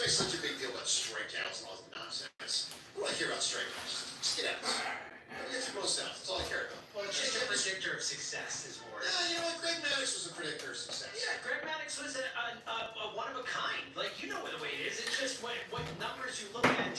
make such a big deal about strikeouts and all this nonsense. What do I care about strikeouts? Just get out. Get through most outs. That's all I care about. Well, it's just a predictor of success, is more. Yeah, you know what? Greg Maddux was a predictor of success. Yeah, Greg Maddux was a one of a kind. Like, you know the way it is. It's just what numbers you look at.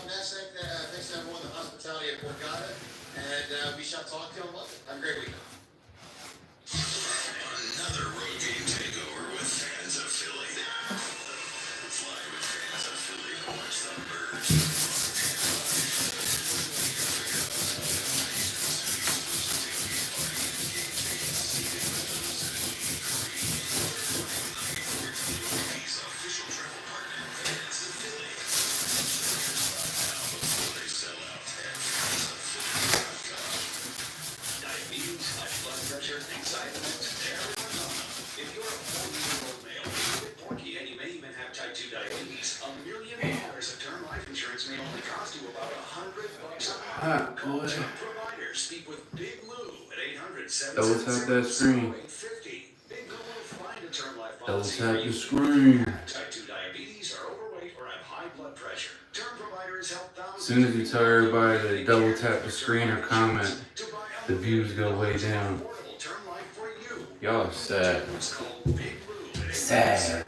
up next. Thanks to everyone, the hospitality at Borgata, and we shall talk to you on Monday. Have a great week. Another road game takeover with fans of Philly. Fly with fans of Philly. Watch the birds. Official travel partner, fans of Philly. Before they sell out at fansofphilly.com. Diabetes, high blood pressure, anxiety, everyone's on them. If you're a 40-year-old male, you're a bit porky and you may even have type 2 diabetes, $1 million of term life insurance may only cost you about $100 a month. Call Term Provider. Speak with Big Lou at 800-770-0850. Big Lou will find a term life policy for you. Type 2 diabetes, are overweight, or have high blood pressure. Term Providers help thousands. As soon as you tell everybody to double tap the screen or comment, the views go way down. Y'all are sad. Sad.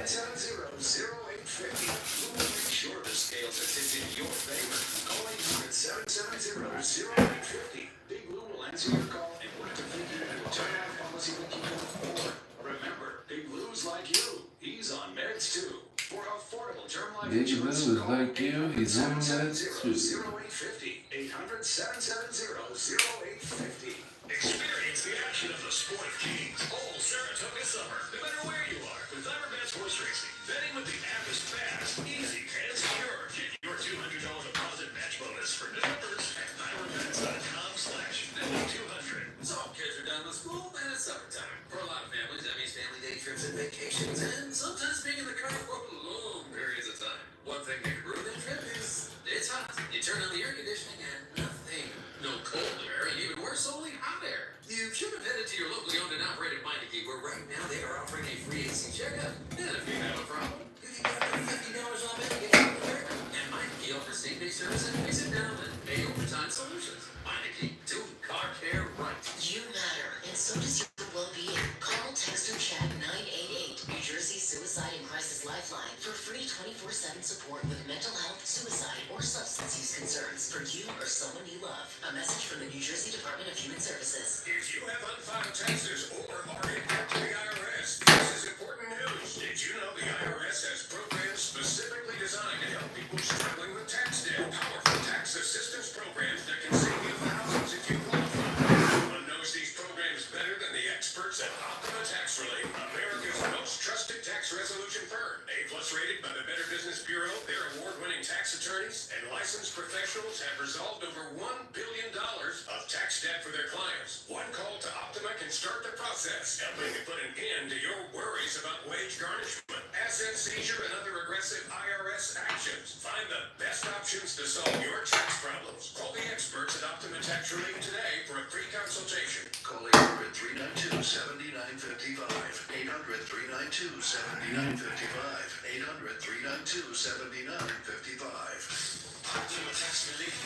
Sure the scales are tipped in your favor. Call 800-770-0850. Big Lou will answer your call and work to figure out a term life policy that you can afford. Remember, Big Lou's like you. He's on meds too. For affordable term life Big Lou insurance, is call like you. He's on meds too. 800-770-0850. 800-770-0850. Experience the action of the Sport of Kings all Saratoga summer, no matter where you are. With Ironman's horse racing, betting with the app is fast, easy, and secure. Get your $200 deposit match bonus for November's at IronMans.com/200. So kids are done with school and it's summertime. For a lot of families, that means family day trips and vacations, and sometimes being in the car for long periods of time. One thing that can ruin that trip is it's hot. You turn on the air conditioning and nothing. No cold air, and even worse, only hot air. You should have headed to your locally owned and operated Meineke, where right now they are offering a free AC checkup. And if you have a problem, you can get up to $50 off any repair. And Meineke offers same-day service and pays it down and pay overtime solutions. Meineke, doing car care right. You matter, and so does your well-being. Call, text, or chat 988 New Jersey Suicide and Crisis Lifeline for free 24/7 support with mental health, suicide, or substance use concerns for you or someone you love. A message from the New Jersey Department of Human Services. If you have unfiled taxes or are in debt to the IRS, this is important news. Did you know the IRS has programs specifically designed to help people struggling with tax debt? Powerful tax assistance programs that can save you thousands if you qualify. No one knows these programs better than the experts at Optima Tax Relief, America's most trusted tax resolution firm. A-plus rated by the Better Business Bureau, their award-winning tax attorneys and licensed professionals have resolved over $1 billion of tax debt for their clients. One call to Optima can start the process, helping to put an end to your worries about wage garnishment, asset seizure, and other aggressive IRS actions. Find the best options to solve your tax problems. Call the experts at Optima Tax Relief today for a free consultation. Call 800-392-7955. 800-392-7955. 800-392-7955. Optima Tax Relief.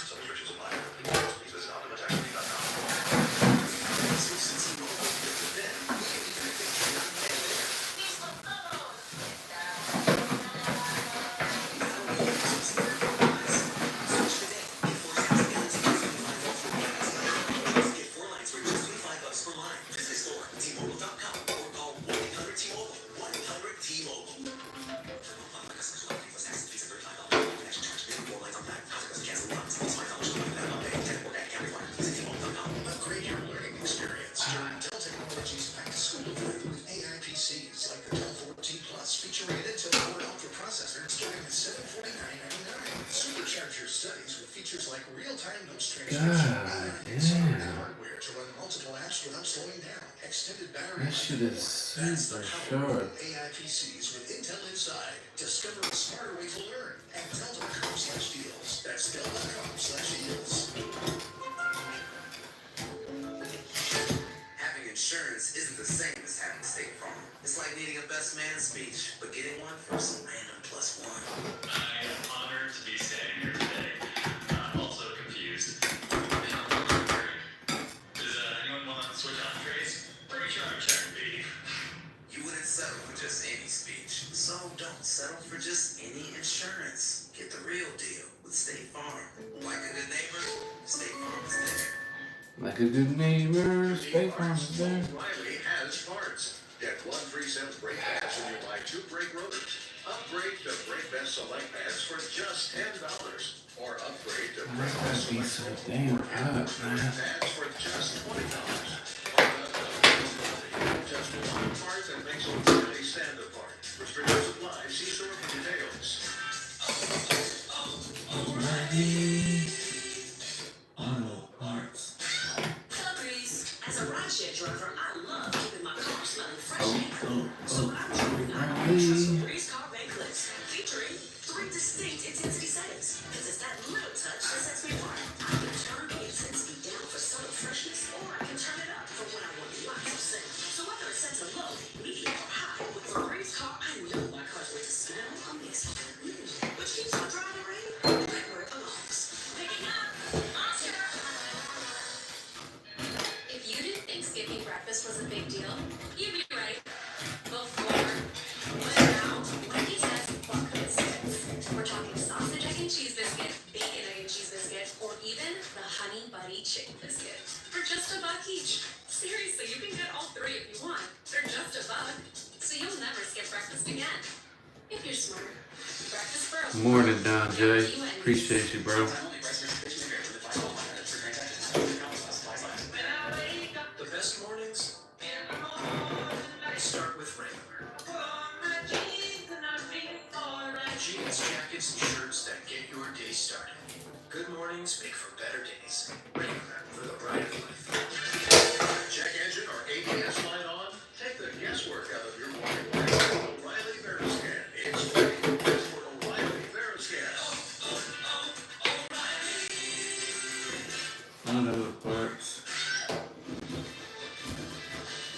Some restrictions apply. Please visit OptimaTaxRelief.com. Upgrade your learning experience during Dell Technologies Back to School event with AI PCs like the Dell 14 Plus featuring an Intel Core Ultra processor starting at $749.99. Supercharge your studies with features like real-time notes transcription, and hardware to run multiple apps without slowing down. Extended battery That shit is super short. AI PCs with Intel inside. Discover a smarter way to learn at Dell.com/deals. That's Dell.com/deals. Having insurance isn't the same as having State Farm. It's like needing a best man speech, but getting one from some random +1. I am honored to be standing here today. Also confused. Does anyone want to switch entrees? Pretty sure I'm checking beef. You wouldn't settle for just any speech, so don't settle for for just any insurance. Get the real deal with State Farm. Like a good neighbor, State Farm is there. Like a good neighbor, State Farm is there. O'Reilly has parts. Get 1 free set of brake pads when you buy 2 brake rotors. Upgrade to Brake Best Select pads for just $10. Or upgrade to Brake Best Be Select so damn hot, man. pads for just $20. Just one part that makes O'Reilly stand apart. Restrictions apply. See store for details. O'Reilly Auto Parts. Puppies. As a rideshare driver, I love keeping my car smelling fresh Oh, and clean. oh, So oh, I'm driving out O'Reilly. Breeze Car Bankless, featuring 3 distinct intensity settings. Because it's that little touch that sets me apart. I can turn the intensity down for subtle freshness, or I can turn it up for when I want lots of scent. So whether it's set to low, medium, or high, with the Breeze Car, I know my car's going to smell amazing. Which keeps my driving rate right where it belongs. Picking up, Oscar! If you didn't think skipping breakfast was a big deal, you'd be right. Before. But now, Wendy's has buck biscuits. We're talking sausage, egg, and cheese biscuit, bacon, egg, and cheese biscuit, or even the honey buddy chicken biscuit. For just $1 each. Seriously, you can get all 3 if you want. They're just $1. So you'll never skip breakfast again. If you're smart. Breakfast Bros. Morning, Don J. Appreciate you, bro. The best mornings start with Wrangler. Jeans, jackets, and shirts that get your day started. Good mornings make for better days. Wrangler for the ride of life. Check engine or ABS light on? Take the guesswork out of your morning work with O'Reilly Veriscan. It's free. Ask for O'Reilly Veriscan. Auto Parts.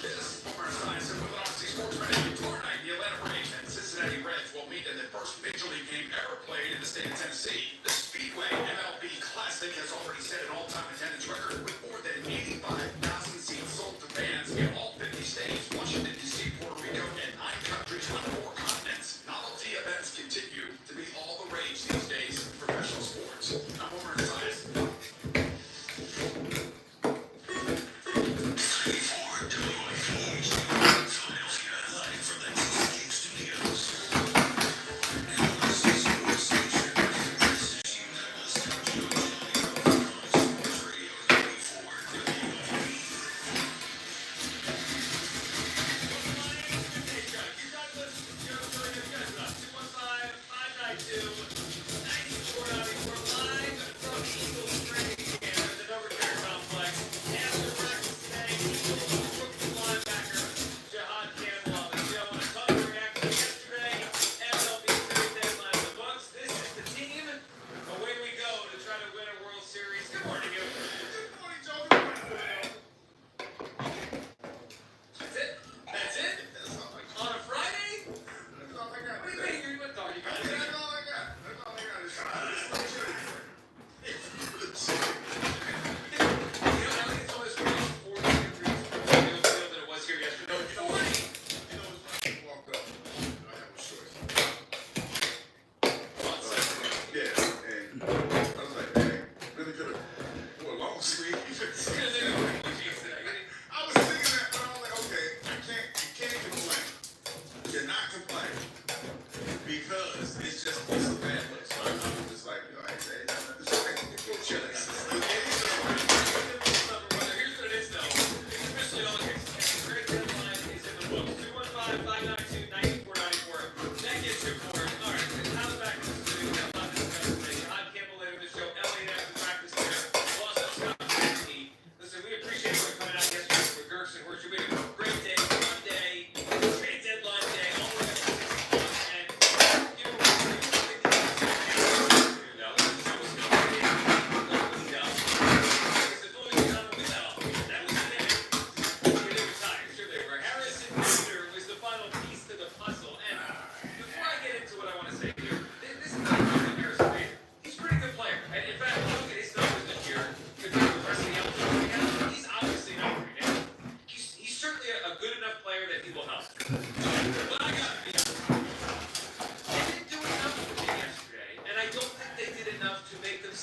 This Homer Science and Velocity Sports Medicine Tour Night, the Atlanta Braves and Cincinnati Reds will meet in the first Major League game ever played in the state of Tennessee. The Speedway MLB Classic has already set an all-time attendance record with more than 85,000 seats sold to fans in all 50 states, Washington, D.C., Puerto Rico, and 9 countries on 4 continents. Novelty events continue to be all the rage these days in professional sports. I'm Homer Science.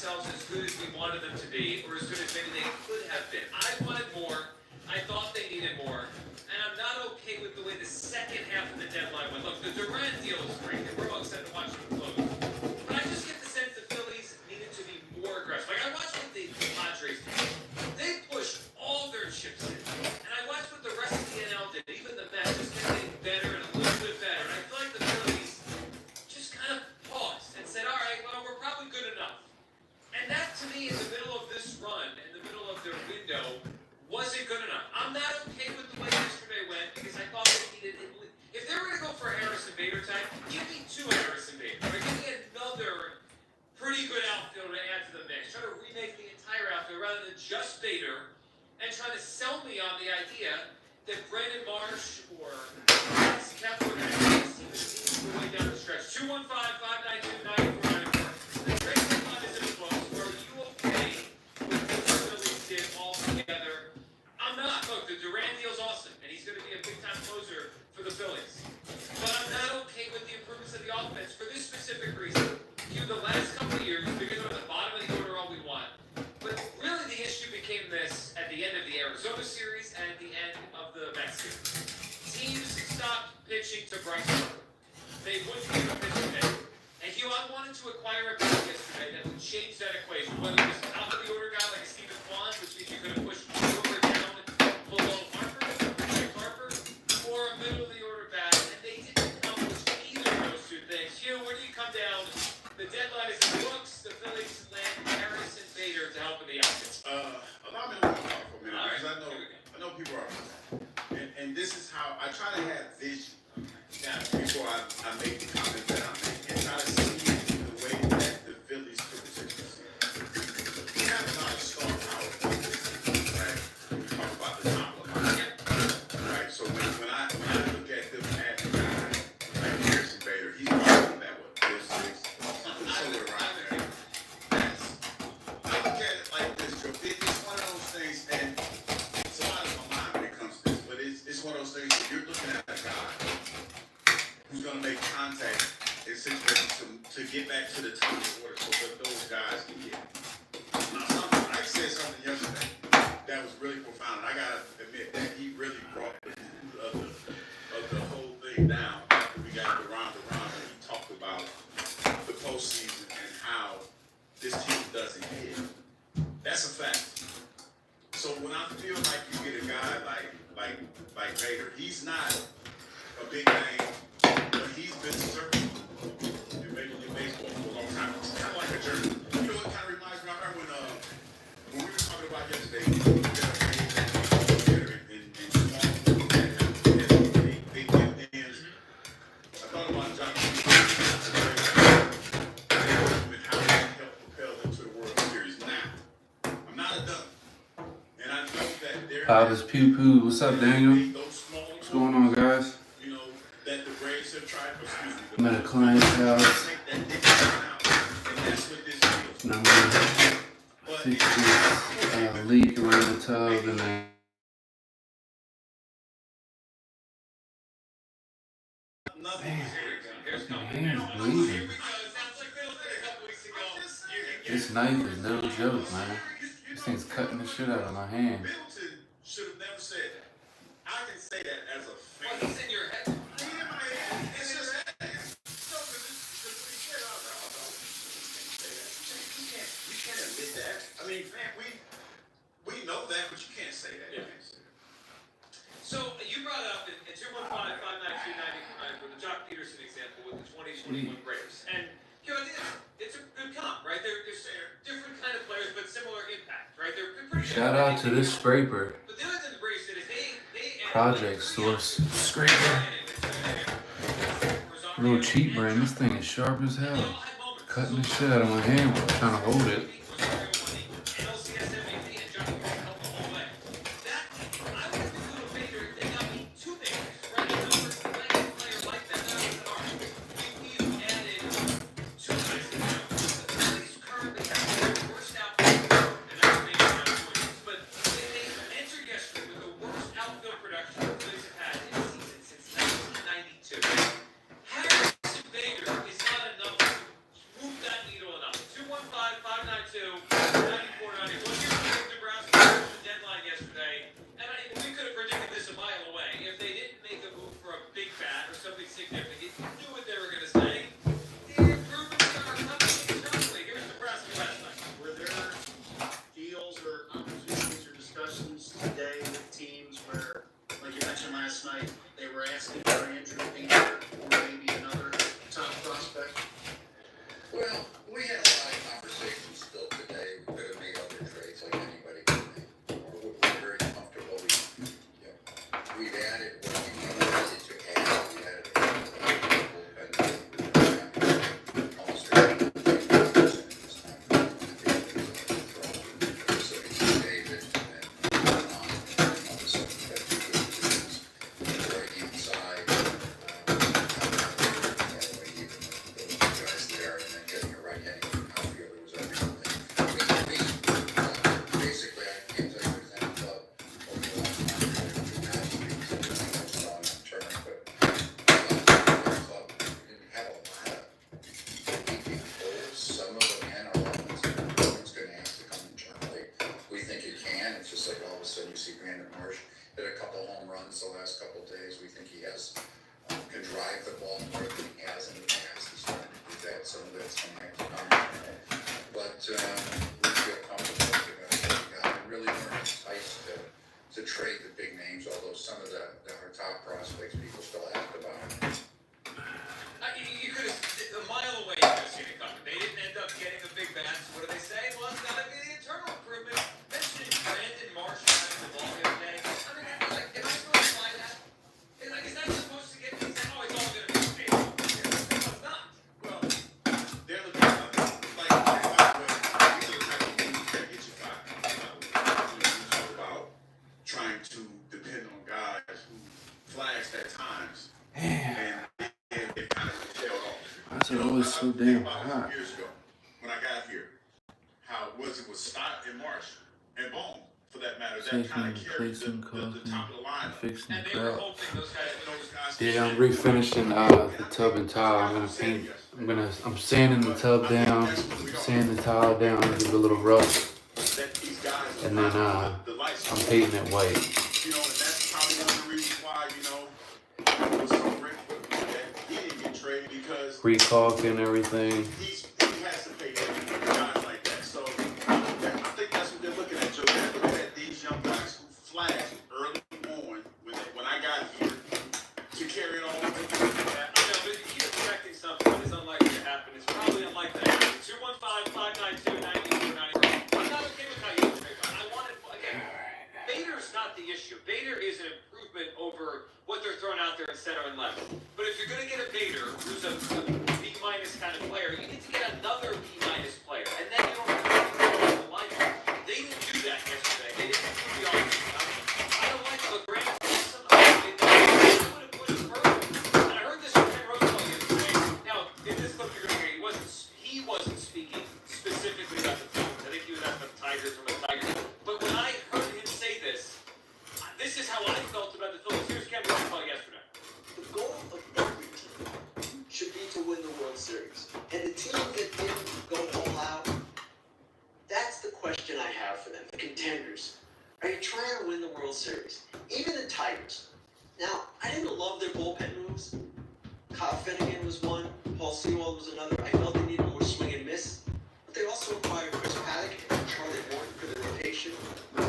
themselves as good as we wanted them to be, or as good as maybe they could have been. I wanted more. I thought they needed more. And I'm not okay with the way the second half of the deadline went. Look, the Durant deal is great, and we're all excited to watch it close. But I just get the sense the Phillies needed to be more aggressive. Like, I watched what the Padres did. They pushed all their chips in. And I watched what the rest of the NL did. Even the Mets just kept getting better and a little bit better. And I feel like the Phillies just kind of paused and said, all right, well, we're probably good enough. And that, to me, in the middle of this run, in the middle of their window, wasn't good enough. I'm not okay with the way yesterday went because I thought they needed, if they were going to go for a Harrison Bader type, give me two Harrison Bader. Or give me another pretty good outfielder to add to the mix. Try to remake the entire outfield rather than just Bader and try to sell me on the idea that Brandon Marsh or Kepler were going to take this team the way down the stretch. 215-592-9494. The trade deadline is in the books. Are you okay with what the Phillies did all together? I'm not. Look, the Durant deal's awesome, and he's going to be a big-time closer for the Phillies. But I'm not okay with the improvements of the offense for this specific reason. The last couple of years, because we're at the bottom of the order, all we want. But really, the issue became this at the end of the Arizona series and at the end of the Mets series. Teams stopped pitching to Bryce Harper. They wouldn't give a pitching day. And I wanted to acquire a guy yesterday that would change that equation, whether it was a top of the order guy like Stephen Kwan, which means you could have pushed over down below Harper, Bryce Harper, or a middle of the order bat, and they didn't accomplish either of those two things. Where do you come down? The deadline is in the books. The Phillies land Harrison Bader to help in the outfit. Allow me to talk for a minute, because I know people are upset. And this is how I try to have vision before I make the comment that I make, and try to see the way that the Phillies could potentially see it. We have a lot of star power, right? We talk about the top of the line, right? So when I look at them as a guy like Harrison Bader, he's probably that what, 5'6", something somewhere around there. I look at it like this, Joe. It's one of those things, and it's a lot of my mind when it comes to this, but it's one of those things that you're looking at a guy who's going to make contact in situations to get back to the top of the order so that those guys can get. Now, I said something yesterday that was really profound, and I got to admit that he really brought the mood of the whole thing down after we got the round and he talked about the postseason and how this team doesn't hit. That's a fact. So when I feel like you get a guy like Bader, he's not a big name, but he's been serving in Major League Baseball for a long time. It's kind of like a journey. You know what kind of reminds me? I remember when we were talking about yesterday, I thought about John and how he helped propel them to the World Series. Now, I'm not a dummy, and I know that there Pop Pew Poo. What's up, Daniel? What's going on, guys? you know, that the Braves have tried, excuse me, I'm at a client's house. take that difference out, and that's what this is. And I'm gonna fix this leak around the tub, and then Nothing. my hand's bleeding. This knife is no joke, man. This thing's cutting the shit out of my hand. Middleton should have never said that. I can say that as a fan. Well, he's in your head. He's in my head. It's just that. No, because what he said, I was like, oh, no, you can't say that. You can't admit that. I mean, man, we know that, but you can't say that. You can't say that. So you brought up in 215-592-90 for the Jock Peterson example with the 2021 Braves. And I think it's a good comp, right? They're different kind of players, but similar impact, right? They're pretty good. Shout out to this scraper. But the other thing the Braves did is they Project Source scraper. Real cheap brand. This thing is sharp as hell. Cutting the shit out of my hand while I'm trying to hold it. Harrison Bader is not enough to move that needle enough. 215-592 runs the last couple of days. We think he can drive the ball more than he has in the past. He's starting to do that. Some of that's going to have to come. But we feel comfortable with the guy. And really we're enticed to trade the big names, although some of our top prospects people still ask about. You could have, a mile away, you could have seen it coming. They didn't end up getting the big bats. What do they say? Well, it's got to be the internal improvement. Mentioning Brandon Marsh having the ball the other day. I mean, like, am I supposed to buy that? Is that supposed to get me saying, oh, it's all going to be okay? It's not. Well, they're looking at like the type of things that get you fired. You talk about trying to depend on guys who flashed at times. And it kind of tailed off. Why is it always so damn hot? Years ago, when I got here, how it was Stott and Marsh and Bone, for that matter, that kind of carried the top of the line. Fixing And the they were cup. hoping those guys, Yeah, I'm refinishing the tub and tile. I'm gonna paint. I'm sanding the tub down, sanding the tile down, give it a little rust, and then I'm painting it white. You know, and that's probably one of the reasons why, you know, it was so great that he didn't get traded because Pre-caulking everything. he has to pay guys like that. So I think that's what they're looking at, Joe. They're looking at these young guys who flashed early on when I got here to carry it on. I know, but you keep expecting something that is unlikely to happen. It's probably unlikely to happen. 215-592-9494. I'm not okay with how you do it. I want it, again, Bader's not the issue. Bader is an improvement over what they're throwing out there in center and left. But if you're going to get a Bader, who's a B-minus kind of player, you need to get another B-minus player. And then you don't have to throw the lineup. They didn't do that yesterday. They didn't do the offense. I don't like what Grant Wilson. I would have put him further. And I heard this from Ken Roosevelt yesterday. Now, in this clip you're going to hear, he wasn't speaking specifically about the Phillies. I think he was asking the Tigers from the Tigers. But when I heard him say this is how I felt about the Phillies. Here's Ken Roosevelt yesterday. The goal of every team should be to win the World Series. And the team that didn't go all out, that's the question I have for them, the contenders. Are you trying to win the World Series? Even the Tigers. Now, I didn't love their bullpen moves. Kyle Finnegan was one, Paul Sewell was another. I felt they needed more swing and miss. But they also acquired Chris Paddock and Charlie Morton for the rotation.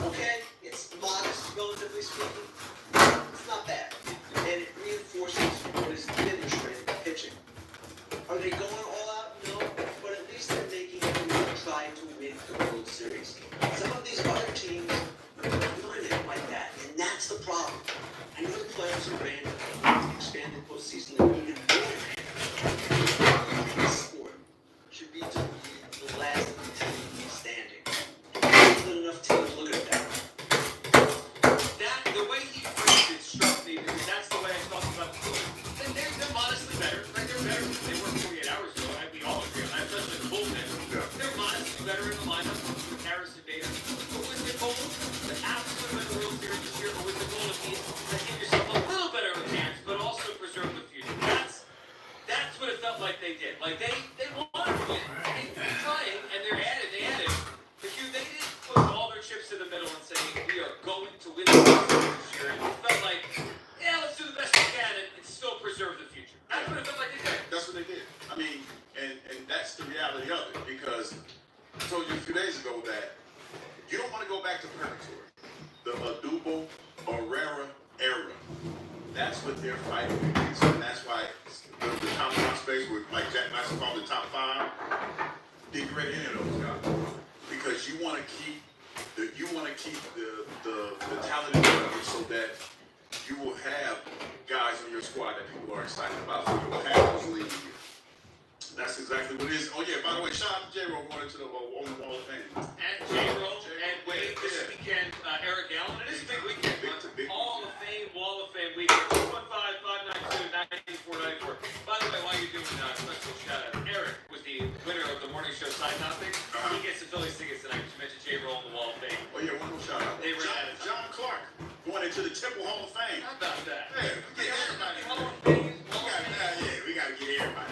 Okay, it's modest, relatively speaking. It's not bad. And it reinforces what is demonstrated in pitching. Are they going all out? No. But at least they're making it to try to win the World Series. Some of these other teams are not doing it like that. And that's the problem. I know the players are random. Expanded postseason and even more. This sport should be to be the last team standing. Not enough teams look at that. The way he phrased it struck me because that's the way I talked about the Phillies. And they're modestly better. Like, they're better than they were 48 hours ago. And we all agree on that, especially the bullpen. They're modestly better in the lineup with Harris and Bader. But was the goal to absolutely win the World Series this year, or was the goal to give yourself a little better of a chance, but also preserve the future? That's what it felt like they did. Like, they wanted to win. They're trying, and they added. But they didn't put all their chips in the middle and say, we are going to win the World Series this year. It felt like, yeah, let's do the best we can and still preserve the future. That's what it felt like they did. That's what they did. I mean, and that's the reality of it, because I told you a few days ago that you don't want to go back to purgatory. The Adubo Herrera era. That's what they're fighting against, and that's why the top prospects with like Jack Master called the top 5. Didn't get any of those guys because you want to keep the talented players so that you will have guys on your squad that people are excited about. So you will have those leading you. That's exactly what it is. Oh yeah, by the way, shout out to J-Roll going into the Wall of Fame. And J-Roll and Wade this weekend, Eric Allen. It is a big weekend. Hall of Fame, Wall of Fame weekend. 215-592-9494. By the way, while you're doing special shout out, Eric was the winner of the morning show side topic. He gets the Phillies tickets tonight. You mentioned J-Roll in the Wall of Fame. Oh yeah, one more shout out. They ran out of time. John Clark going into the Temple Hall of Fame. How about that? Yeah, we get everybody. We gotta get everybody.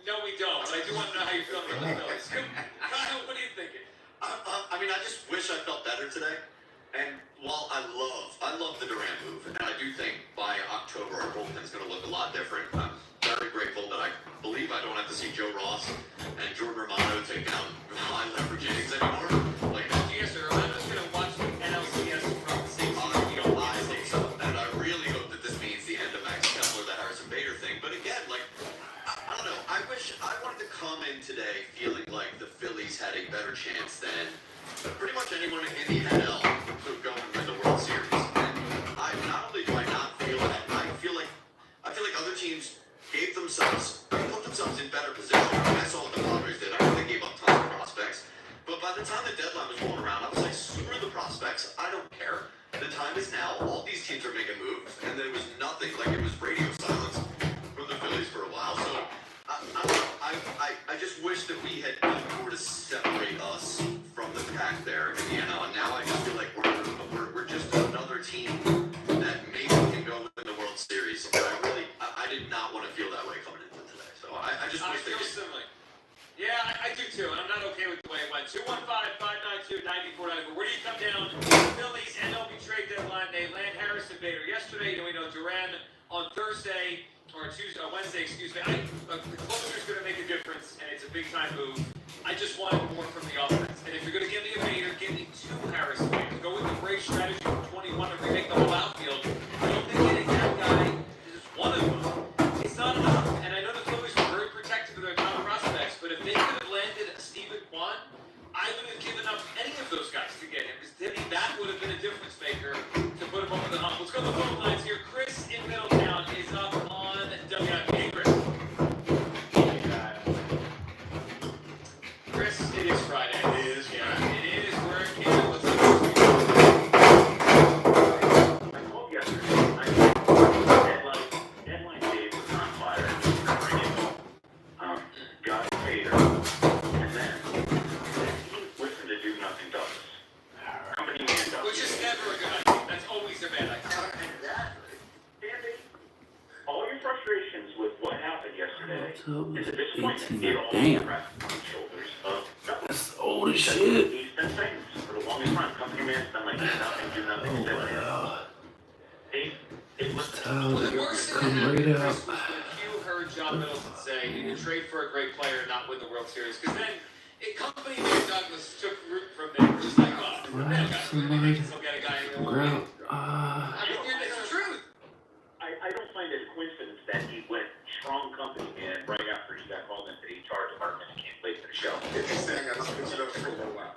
No, we don't. But I do want to know how you're feeling about the Phillies. Kyle, what are you thinking? I mean, I just wish I felt better today. And while I love the Durant move, and I do think by October our bullpen's going to look a lot different. I'm very grateful that I believe I don't have to see Joe Ross and Jordan Romano take down high leverage innings anymore. Like, Yes, sir. I'm just going to watch the NLCS from the same I think so, and I really hope that this means the end of Max Kepler, the Harrison Bader thing. But again, like, I don't know. I wish I wanted to come in today feeling like the Phillies had a better chance than pretty much anyone in the NL to go and win the World Series. And I not only do I not feel that, I feel like other teams put themselves in better position. I mean, I saw what the Padres did. I know they gave up tons of prospects, but by the time the deadline was rolling around, I was like, screw the prospects. I don't care. The time is now. All these teams are making moves, and there was nothing, like it was radio silence from the Phillies for a while. So I don't know. I just wish that we had more to separate us from the pack there in the NL. And now I just feel like we're just another team that maybe can go win the World Series. And I did not want to feel that way coming into today. So I just wish they feel could. similar. Yeah, I do too, and I'm not okay with the way it went. 215-592-9494. Where do you come down? Phillies MLB trade deadline. They land Harrison Bader yesterday. We know Duran on Thursday or Wednesday. The closer's going to make a difference, and it's a big time move. I just wanted more from the offense. And if you're going to give me a Bader, give me two Harrison Baders. Go with the Braves strategy from 21 and remake the whole outfield. I don't think getting that guy is one of them. It's not enough. And I know the Phillies were very protective of their top prospects, but if they could have landed Stephen Kwan, I wouldn't have given up any of those guys to get him. Because to me, that would have been a difference maker to put him over the hump. Let's go to the phone lines here. Chris in Middletown is up on WIP. Chris. Chris, it is Friday. It is Friday. It is. We're in. What's up? I called yesterday. Deadline day was on fire. Got Bader. And then listen to do nothing does. Company man does. Which is never a good idea. That's always a bad idea. Exactly. Andy, all your frustrations with what happened yesterday is a disappointment. It all Damn. rests on the shoulders of That's old as shit. He's been saying this for the longest time. Company man's been like, do nothing, sit there. It was The worst thing Come that happened, right Chris, out. was when you heard John Middleton say you can trade for a great player and not win the World Series. Because then, company man Douglas took root from there. We're just like, oh, that guy, somebody still get a guy in the grab. I mean, it's the truth. I don't find it a coincidence that he went strong company man right after he got called into the HR department and can't wait for the show. He's saying I just switched it up for a little while.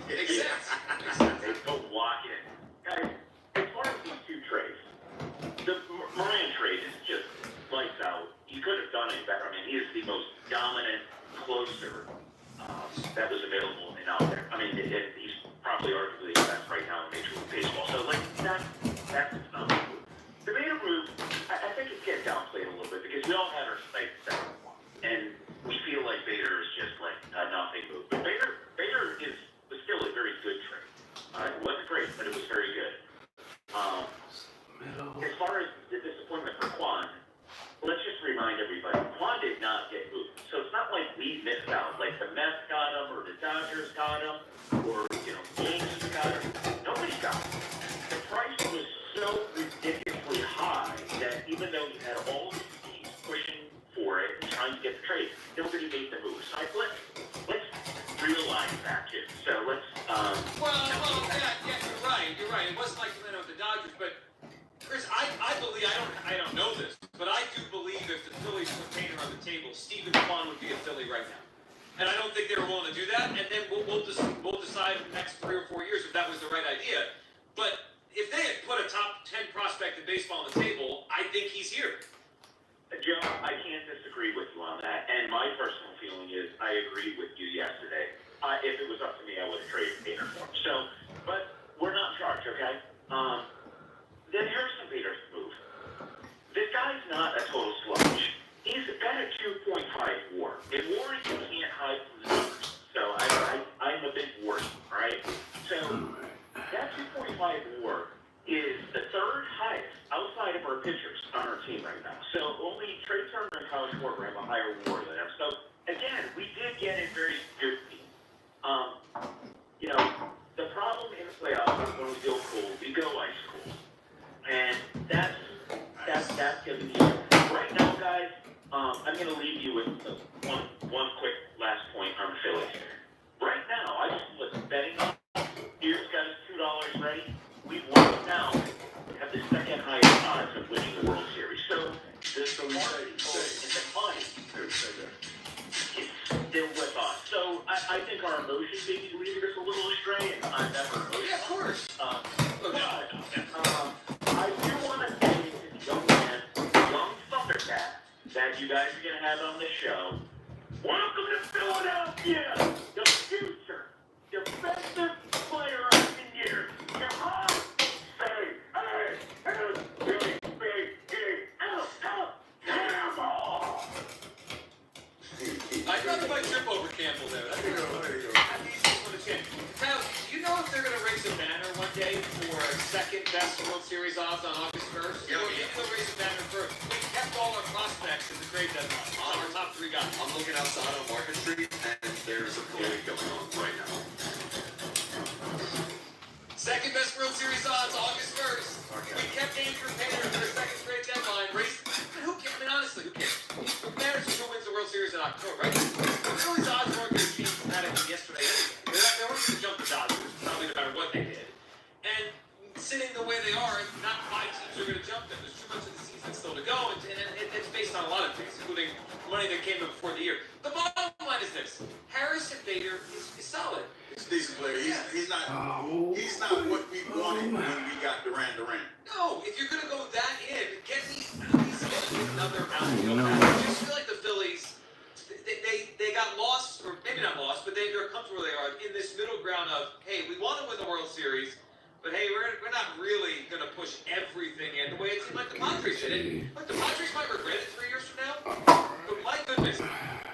Exactly. They go lock in. Guys, as far as these two trades, the Moran trade is just lights out. You could have done it better. I mean, he is the most dominant closer that was available and out there. I mean, he's probably arguably the best right now in Major League Baseball. So, like, that's phenomenal. The Bader move, I think it's getting downplayed a little bit because we all had our sights set on one. And we feel like Bader is just like a nothing move. But Bader was still a very good trade. It wasn't great, but it was very good. As far as the disappointment for Kwan, let's just remind everybody, Kwan did not get moved. So it's not like we missed out. Like the Mets got him, or the Dodgers got him, or, Yankees got him. Nobody got him. The price was so ridiculously high that even though you had all these teams pushing for it and trying to get the trade, nobody made the move. So let's realize that too. So let's Yeah, you're right. It wasn't like you went with the Dodgers, but Chris, I believe I don't know this, but I do believe if the Phillies put Painter on the table, Stephen Kwan would be a Philly right now. And I don't think they were willing to do that. And then we'll decide in the next 3 or 4 years if that was the right idea. But if they had put a top 10 prospect in baseball on the table, I think he's here. Joe, I can't disagree with you on that. And my personal feeling is I agreed with you yesterday. If it was up to me, I would have traded Painter for him. So, but we're not in charge, okay? Then Harrison Bader's move. This guy's not a total slouch. He's got a 2.5 WAR. In WAR, you can't hide from the numbers. So I'm a big WAR, right? So that 2.5 WAR is the third highest outside of our pitchers on our team right now. So only Trey Turner and Kyle Schwarber have a higher WAR than him. So again, we did get a very good team. The problem in the playoffs is when we go I'm going to leave you with one quick last point on the Phillies. Right now, I just put betting on. Here's got his $2 ready. We right now have the second highest odds of winning the World Series. So the market in the client is still with us. So I think our emotions maybe leading us a little astray, and I'm never emotional. Yeah, of course. I do want to say to the young man, young Thundercat, that you guys are going to have on the show. Welcome to Philadelphia, the future defensive player of the year. You're on. Say, hey, Campbell. I'd rather buy trip over Campbell there. That's the easiest one to change. Kyle, do you know if they're going to raise a banner one day for second best World Series odds on August 1st? Yeah, Or maybe they'll raise a banner for we kept all our prospects in the trade deadline. Our top three guys. I'm looking outside on Market Street, and there's a parade going on right now. Second best World Series odds, August 1st. We kept Andrew Painter for the second straight deadline. Who cares? I mean, honestly, who cares? Who matters who wins the World Series in October, right? The Phillies' odds weren't going to change dramatically yesterday anyway. They weren't going to jump the Dodgers, probably no matter what they did. And sitting the way they are, not 5 teams are going to jump them. There's too much of the season still to go, and it's based on a lot of things, including money that came in before the year. The bottom line is this. Harrison Bader is solid. He's a decent player. He's not what we wanted when we got Durant. No, if you're going to go that in, get me at least another outfield. I just feel like the Phillies, they got lost, or maybe not lost, but they're comfortable where they are in this middle ground of, hey, we want to win the World Series, but hey, we're not really going to push everything in the way it seemed like the Padres did it. Look, the Padres might regret it 3 years from now, but my goodness,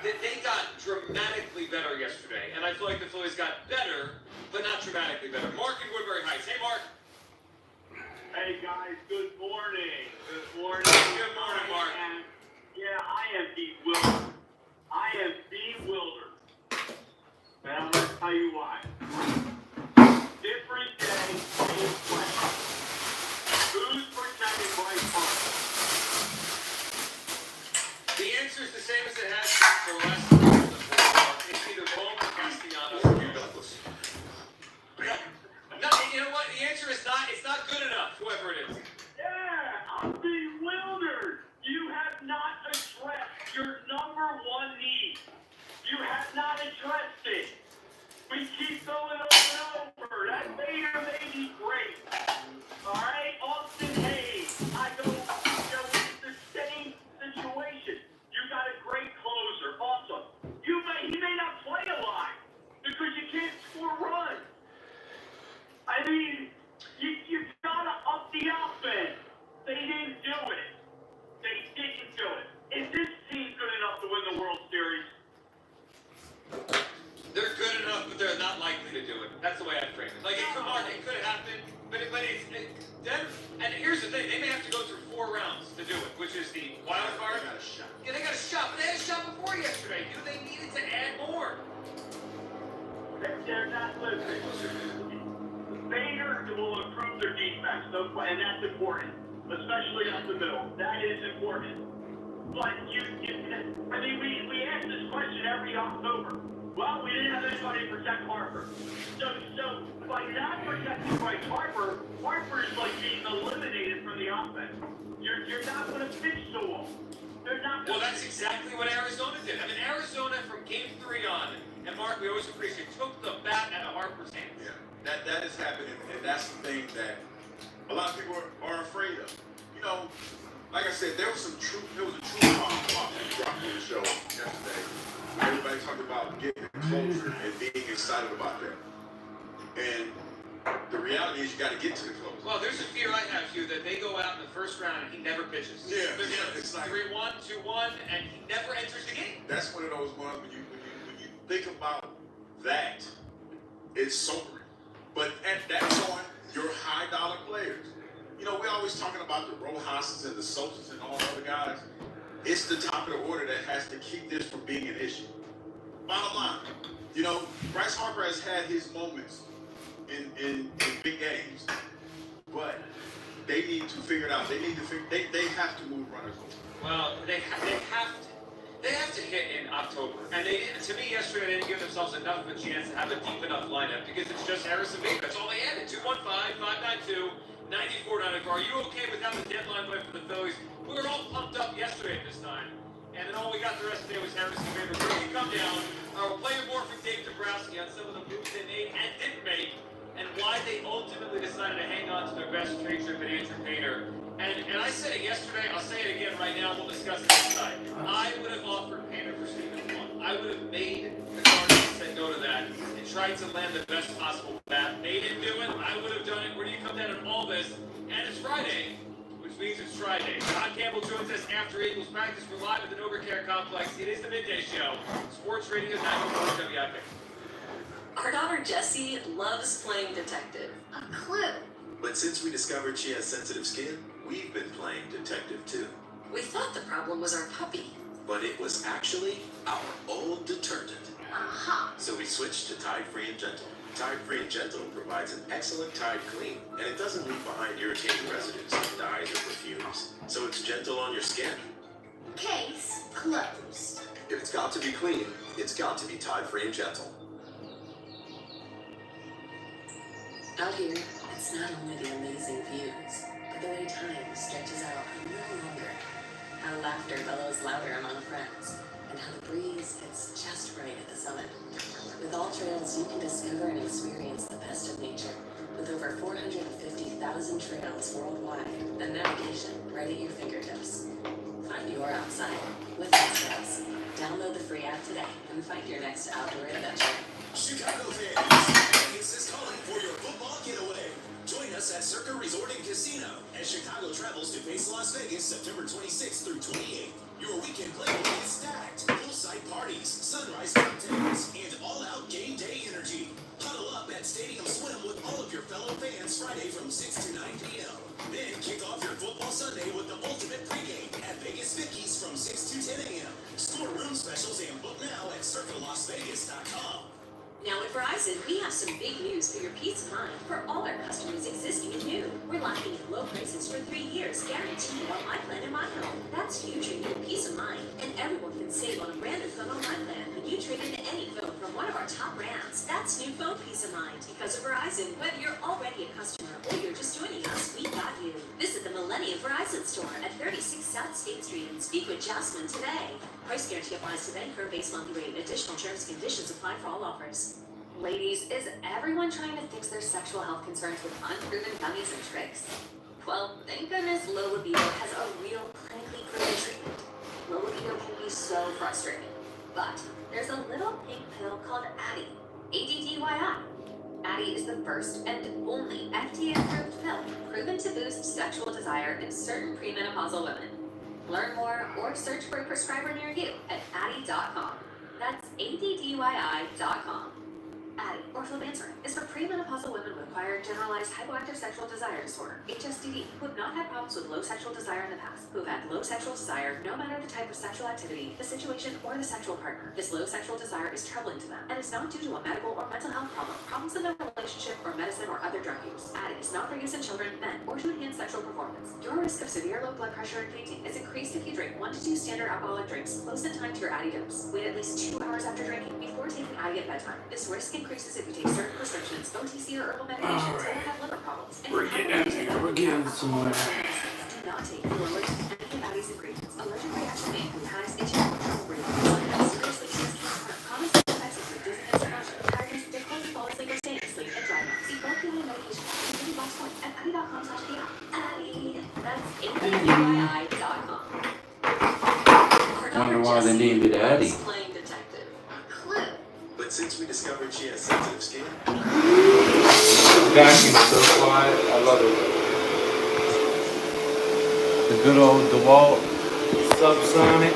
they got dramatically better yesterday, and I feel like the Phillies got better, but not dramatically better. Mark in Woodbury Heights. Hey, Mark. Hey guys, good morning. Good morning. Good morning, Mark. I am bewildered. And I'm going to tell you why. Different day, same question. Who's protecting Bryce Harper? The answer is the same as it has been for the last 3 years. It's either Bowman or Castellanos or Douglas. No, you know what? The answer is not. It's not good enough. Whoever it is. Yeah, I'm bewildered. You have not addressed your number one need. You have not addressed it. We keep going over and over. That Bader may be great. All right, Austin Hayes. It's the same situation. You got a great closer. Awesome. He may not play a lot because you can't score runs. I mean, you gotta up the offense. They didn't do it. Is this team good enough to win the World Series? They're good enough, but they're not likely to do it. That's the way I frame it. Like, it could happen, but and here's the thing. They may have to go through 4 rounds to do it, which is the wild card. They got a shot. Yeah, they got a shot, but they had a shot before yesterday. They needed to add more. They're not listening. Bader will improve their defense, and that's important, especially up the middle. That is important. But we ask this question every October. Well, we didn't have anybody to protect Harper. So by not protecting Bryce Harper is like being eliminated from the offense. You're not going to pitch so well. Well, that's exactly what Arizona did. I mean, Arizona from Game 3 on, and Mark, we always appreciate, took the bat out of Harper's hands. Yeah, that is happening, and that's the thing that a lot of people are afraid of. You know, like I said, there was a true bomb dropped on the show yesterday. Everybody talked about getting closer and being excited about that. And the reality is you got to get to the close. Well, there's a fear I have, Hugh, that they go out in the first round and he never pitches. Yeah, it's like 3-1, 2-1, and he never enters the game. That's one of those ones when you think about that, it's sobering. But that's on your high dollar players. You know, we're always talking about the Rojas's and the Sosas and all the other guys. It's the top of the order that has to keep this from being an issue. Bottom line, you know, Bryce Harper has had his moments in big games, but they need to figure it out. They have to move runners over. Well, they have to. hit in October. And they didn't, to me yesterday, they didn't give themselves enough of a chance to have a deep enough lineup because it's just Harrison Baker. That's all they added. 215-592-9494. Are you okay with having the deadline play for the Phillies? We were all pumped up yesterday at this time. And then all we got the rest of the day was Harrison Baker. Where you come down, our pleomorphic Dave Dombrowski on some of the moves they made and didn't make, and why they ultimately decided to hang on to their best trade trip in Andrew Painter. And I said it yesterday, I'll say it again right now, we'll discuss it inside. I would have offered Painter for Stephen Kwan. I would have made the Cardinals say no to that and tried to land the best possible bat. They didn't do it, I would have done it. Where do you come down on all this? And it's Friday, which means it's Friday. Todd Campbell joins us after Eagles practice. We're live at the NovaCare Complex. It is the midday show. Sports Radio 94 WIP. Our daughter Jessie loves playing detective. A clue. But since we discovered she has sensitive skin, we've been playing detective too. We thought the problem was our puppy. But it was actually our old detergent. Aha. So we switched to Tide Free and Gentle. Tide Free and Gentle provides an excellent Tide clean, and it doesn't leave behind irritating residues, dyes, or perfumes. So it's gentle on your skin. Case closed. If it's got to be clean, it's got to be Tide Free and Gentle. Out here, it's not only the amazing views, but the way time stretches out a little longer. How laughter bellows louder among friends, and how the breeze hits just right at the summit. With all trails, you can discover and experience the best of nature. With over 450,000 trails worldwide, and navigation right at your fingertips. Find your outside with Trails. Download the free app today and find your next outdoor adventure. Chicago fans, Vegas is calling for your football getaway. Join us at Circa Resort and Casino as Chicago travels to face Las Vegas September 26th through 28th. Your weekend playbook is stacked. Poolside parties, sunrise cocktails, and all-out game day energy. Huddle up at Stadium Swim with all of your fellow fans Friday from 6 to 9 p.m. Then kick off your football Sunday with the ultimate pregame at Vegas Vicky's from 6 to 10 a.m. Score room specials and book now at circalasvegas.com. Now at Verizon, we have some big news for your peace of mind for all our customers existing and new. We're locking in low prices for 3 years, guaranteed on my plan and my home. That's huge for your peace of mind, and everyone can save on a brand new phone on my plan when you trade in any phone from one of our top brands. That's new phone peace of mind. Because of Verizon, whether you're already a customer or you're just joining us, we got you. Visit the Millennium Verizon store at 36 South State Street and speak with Jasmine today. Price guarantee applies to bank per base monthly rate. Additional terms and conditions apply for all offers. Ladies, is everyone trying to fix their sexual health concerns with unproven gummies and tricks? Well, thank goodness Low Libido has a real clinically proven treatment. Low Libido can be so frustrating, but there's a little pink pill called Addyi, ADDYI. Addyi is the first and only FDA-approved pill proven to boost sexual desire in certain premenopausal women. Learn more or search for a prescriber near you at Addyi.com. That's ADDYI.com. Addyi, or flibanserin, is for premenopausal women with acquired generalized hypoactive sexual desire disorder, HSDD, who have not had problems with low sexual desire in the past, who have had low sexual desire no matter the type of sexual activity, the situation, or the sexual partner. This low sexual desire is troubling to them, and it's not due to a medical or mental health problem, problems in their relationship, or medicine, or other drug use. Addyi is not for use in children, men, or to enhance sexual performance. Your risk of severe low blood pressure and fainting is increased if you drink 1 to 2 standard alcoholic drinks close in time to your Addyi dose. Wait at least 2 hours after drinking before taking Addyi at bedtime. This risk increases if you take certain prescriptions, OTC or herbal medications, or have liver problems. And We're getting somewhere. do not take if you're allergic to any of Addyi's ingredients. Allergic reaction may include hives, itching, or trouble breathing. Sometimes seriously serious common side effects include dizziness, nausea, tiredness, difficulty falling asleep or staying asleep, and dryness. See both the medication and box point at Addyi.com/the app. Addyi. That's ADDYI.com. Wonder why they named it Addyi. Playing detective. Clue. But since we discovered she has sensitive skin, The vacuum is so quiet. I love it. The good old DeWalt Subsonic.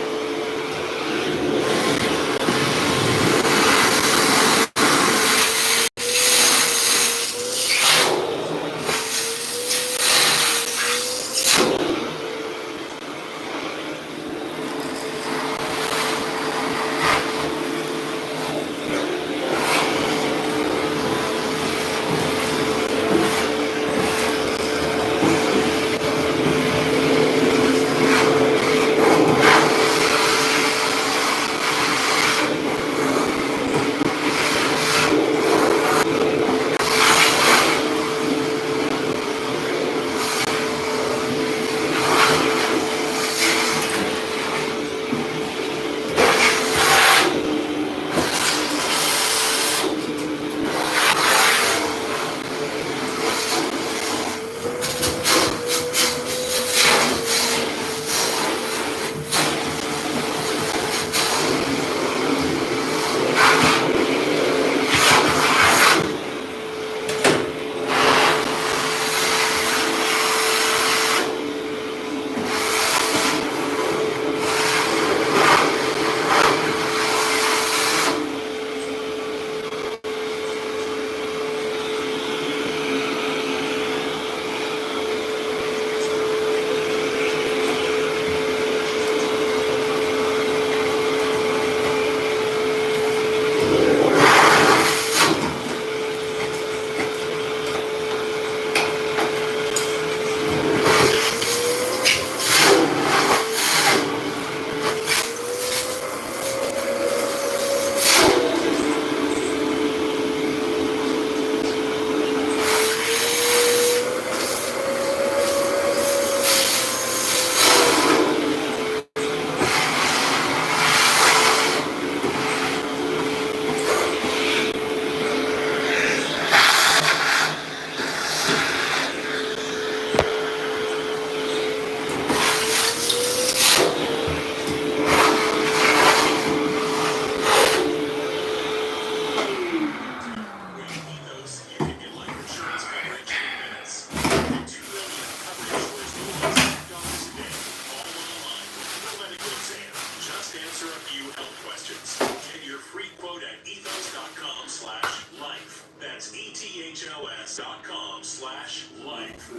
health questions. Get your free quote at ethos.com/life. That's ethos.com/life.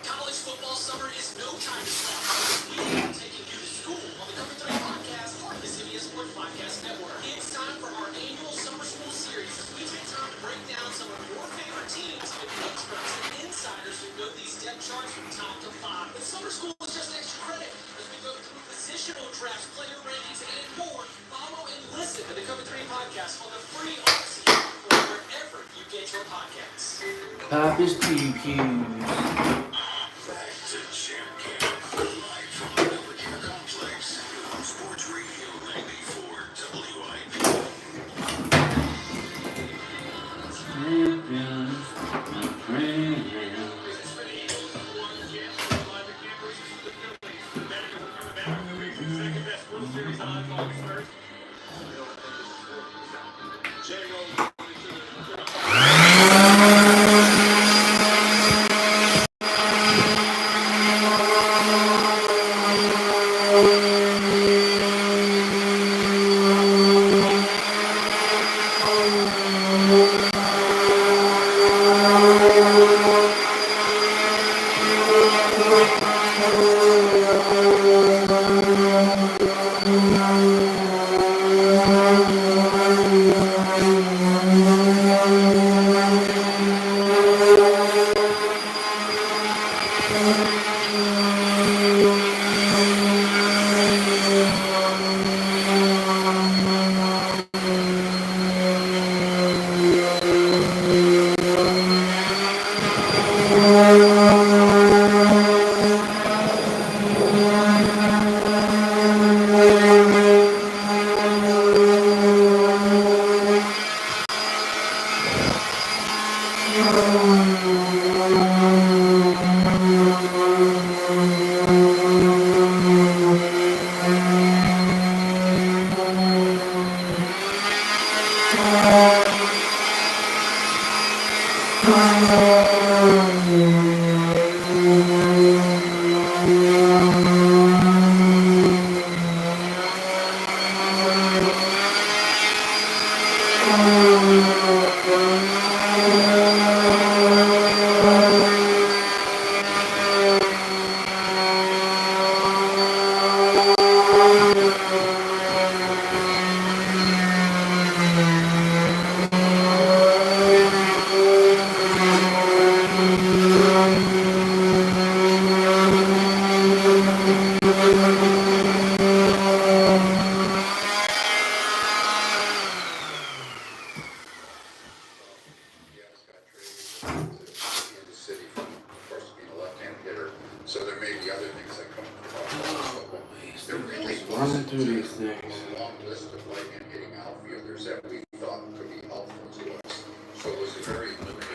College football summer is no time to stop. We are taking you to school on the Cover 3 podcast, part of the CBS Sports Podcast Network. It's time for our annual summer school series. We take time to break down some of your favorite teams with experts and insiders who know these depth charts from top to bottom. But summer school is just extra credit as we go through positional drafts, player rankings, and more. Follow and listen to the Cover 3 podcast on the free Odyssey app or wherever you get your podcasts. Papa's PQs. Back to Champ Camp, live from the Belvedere Complex on Sports Radio 94 WIP. Champions, my friend. Second best World Series odds August 1st. Diaz got traded to Kansas City from, of course, being a left-hand hitter. So there may be other things that come across. But there really Running through these was things. a long list of right-hand hitting outfielders that we thought could be helpful to us. So it was a very limited.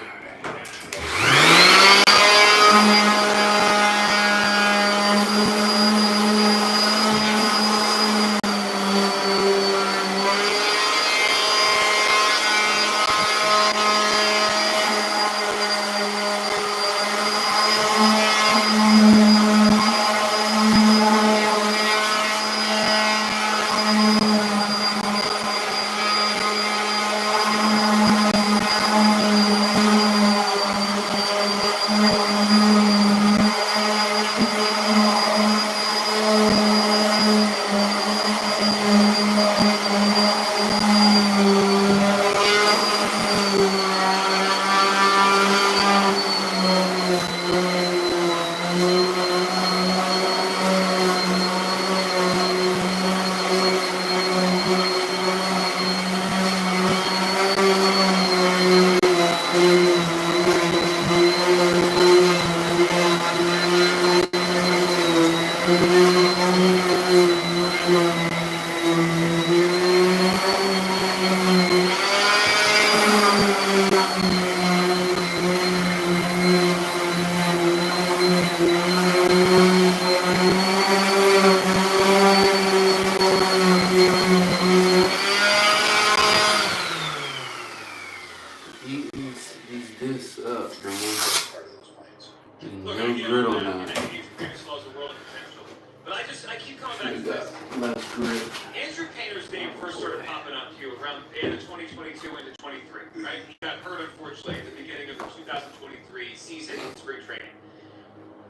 I keep coming back to We got this. less grit. Andrew Painter's name first started popping up to you around the end of 2022 into 23, right? He got hurt, unfortunately, at the beginning of the 2023 season in spring training.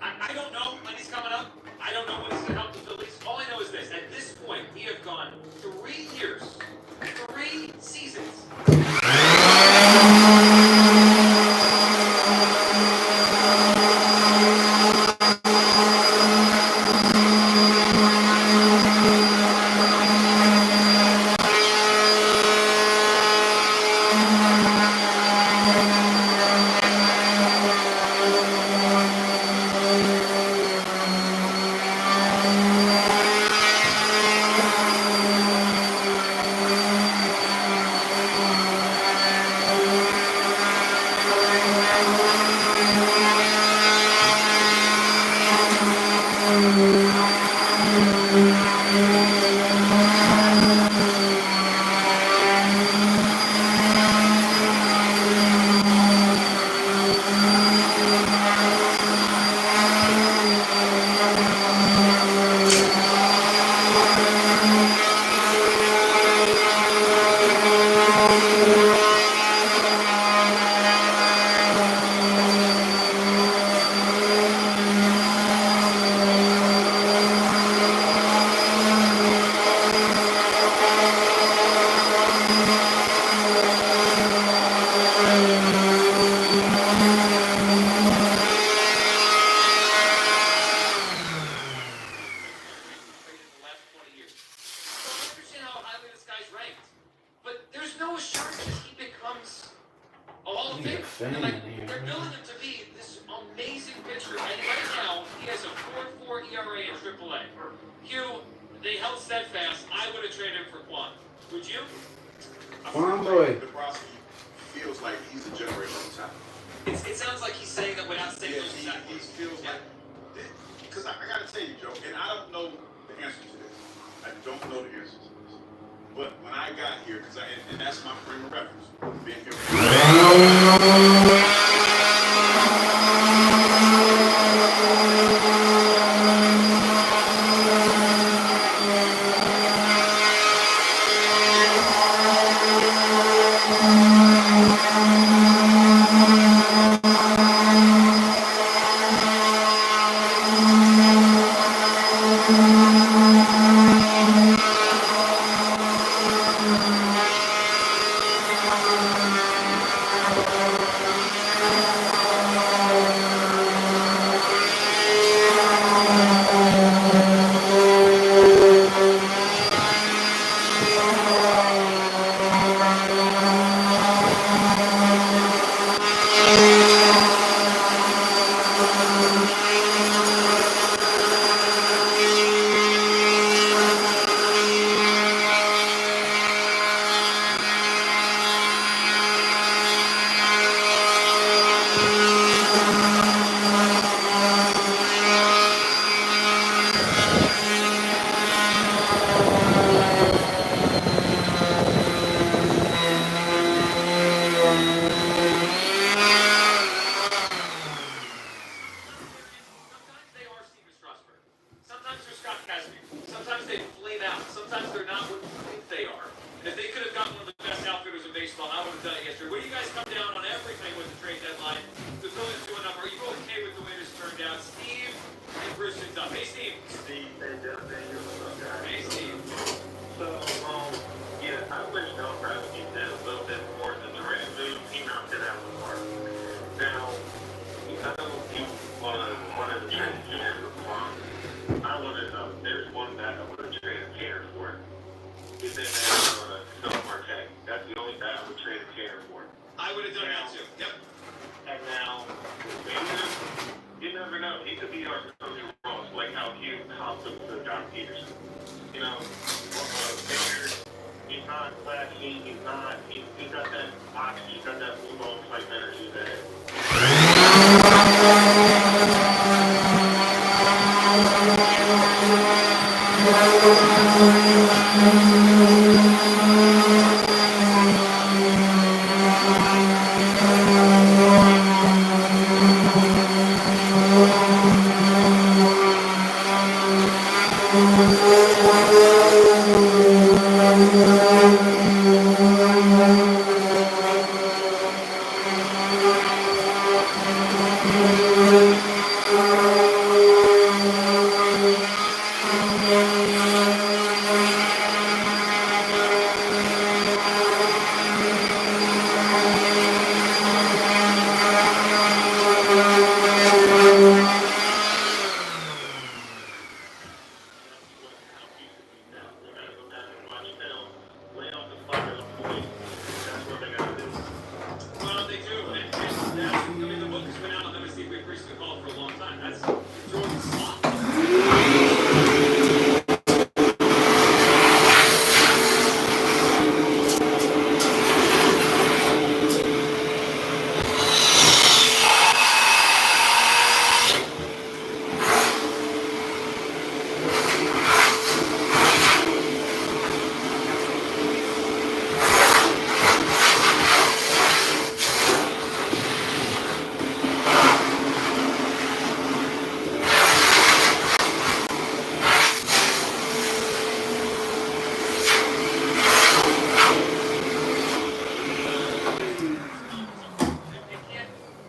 I don't know when he's coming up. I don't know when he's going to help the Phillies. All I know is this. At this point, we have gone 3 years, 3 seasons. Feels like he's a generational talent. It sounds like he's saying that without saying those exact words. He feels like, because I got to tell you, Joe, and I don't know the answer to this. I don't know the answer to this. But when I got here, and that's my frame of reference, being here. Well, they do, and that's, I mean, the book has been out. Let me see if we've recently called for a long time. That's throwing slop.